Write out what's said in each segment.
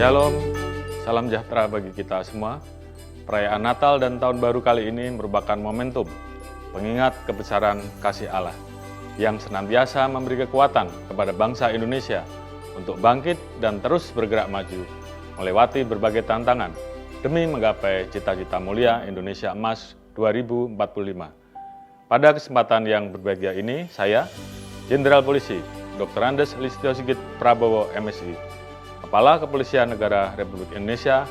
Shalom, salam sejahtera bagi kita semua. Perayaan Natal dan Tahun Baru kali ini merupakan momentum pengingat kebesaran kasih Allah yang senantiasa memberi kekuatan kepada bangsa Indonesia untuk bangkit dan terus bergerak maju, melewati berbagai tantangan demi menggapai cita-cita mulia Indonesia Emas 2045. Pada kesempatan yang berbahagia ini, saya, Jenderal Polisi Dr. Andes Listio Sigit Prabowo, MSI, Kepala Kepolisian Negara Republik Indonesia,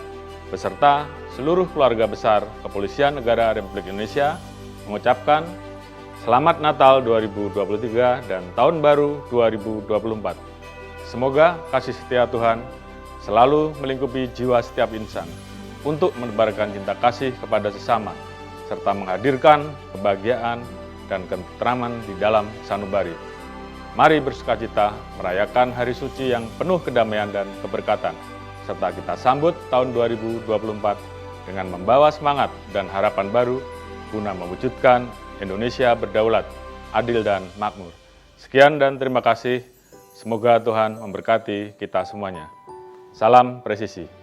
beserta seluruh keluarga besar Kepolisian Negara Republik Indonesia, mengucapkan Selamat Natal 2023 dan Tahun Baru 2024. Semoga kasih setia Tuhan selalu melingkupi jiwa setiap insan untuk menebarkan cinta kasih kepada sesama, serta menghadirkan kebahagiaan dan ketentraman di dalam sanubari. Mari bersukacita merayakan hari suci yang penuh kedamaian dan keberkatan, serta kita sambut tahun 2024 dengan membawa semangat dan harapan baru guna mewujudkan Indonesia berdaulat, adil dan makmur. Sekian dan terima kasih. Semoga Tuhan memberkati kita semuanya. Salam presisi.